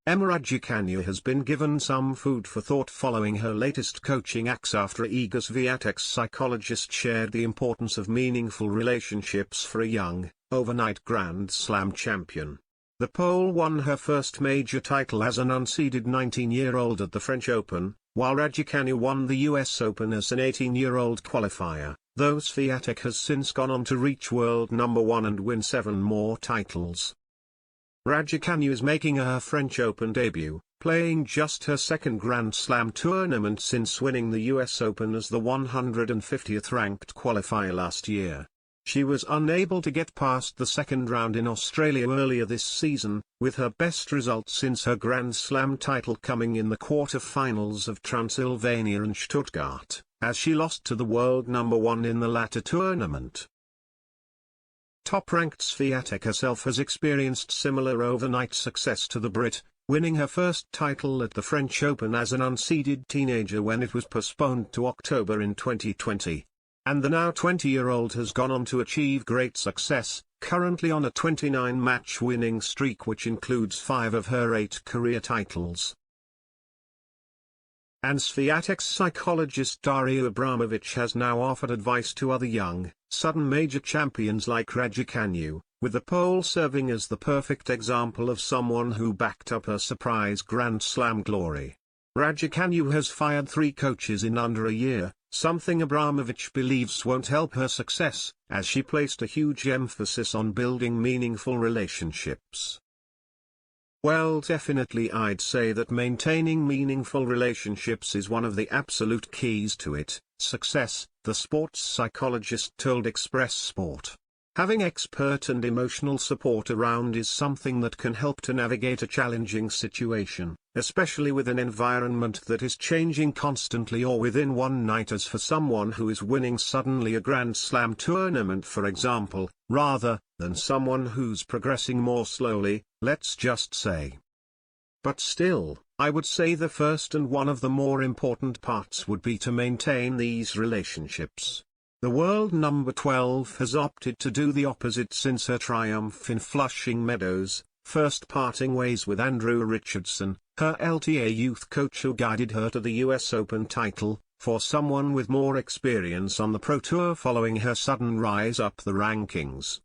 Raducanu has been given some food for thought following her latest coaching acts after Igor Swiatek's psychologist shared the importance of meaningful relationships for a young, overnight Grand Slam champion. The Pole won her first major title as an unseeded 19-year-old at the French Open, while Raducanu won the US Open as an 18-year-old qualifier, though Swiatek has since gone on to reach world number 1 and win 7 more titles. Raducanu is making her French Open debut, playing just her second Grand Slam tournament since winning the US Open as the 150th ranked qualifier last year. She was unable to get past the second round in Australia earlier this season, with her best result since her Grand Slam title coming in the quarter-finals of Transylvania and Stuttgart, as she lost to the world number 1 in the latter tournament. Top-ranked Swiatek herself has experienced similar overnight success to the Brit, winning her first title at the French Open as an unseeded teenager when it was postponed to October in 2020. And the now 20-year-old has gone on to achieve great success, currently on a 29-match winning streak which includes 5 of her 8 career titles. And Swiatek's psychologist Daria Abramovich has now offered advice to other young, sudden major champions like Raducanu, with the Pole serving as the perfect example of someone who backed up her surprise Grand Slam glory. Raducanu has fired 3 coaches in under a year, something Abramovich believes won't help her success, as she placed a huge emphasis on building meaningful relationships. Well, definitely I'd say that maintaining meaningful relationships is one of the absolute keys to it. Success, the sports psychologist told Express Sport. Having expert and emotional support around is something that can help to navigate a challenging situation, especially with an environment that is changing constantly or within one night, as for someone who is winning suddenly a Grand Slam tournament for example, rather than someone who's progressing more slowly, let's just say. But still, I would say the first and one of the more important parts would be to maintain these relationships. The world number 12 has opted to do the opposite since her triumph in Flushing Meadows, first parting ways with Andrew Richardson, her LTA youth coach who guided her to the US Open title, for someone with more experience on the Pro Tour following her sudden rise up the rankings.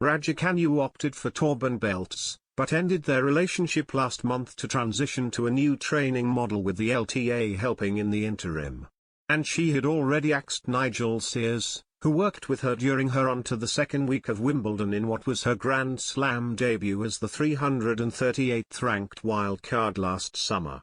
Raducanu opted for Torben belts, but ended their relationship last month to transition to a new training model with the LTA helping in the interim. And she had already axed Nigel Sears, who worked with her during her on to the second week of Wimbledon in what was her Grand Slam debut as the 338th ranked wildcard last summer.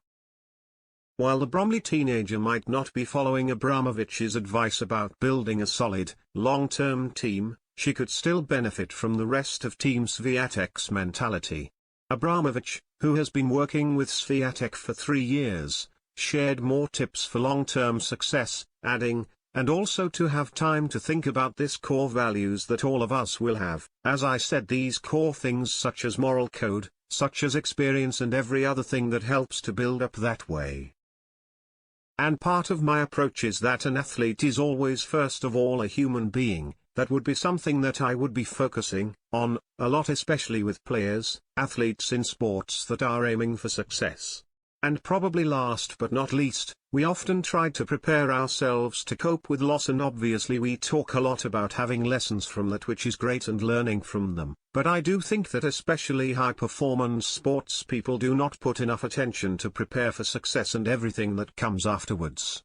While the Bromley teenager might not be following Abramovich's advice about building a solid, long-term team, she could still benefit from the rest of Team Swiatek's mentality. Abramovich, who has been working with Swiatek for 3 years, shared more tips for long-term success, adding, and also to have time to think about this core values that all of us will have. As I said, these core things such as moral code, such as experience and every other thing that helps to build up that way. And part of my approach is that an athlete is always first of all a human being. That would be something that I would be focusing on a lot, especially with players, athletes in sports that are aiming for success. And probably last but not least, we often try to prepare ourselves to cope with loss, and obviously we talk a lot about having lessons from that, which is great, and learning from them. But I do think that especially high-performance sports people do not put enough attention to prepare for success and everything that comes afterwards.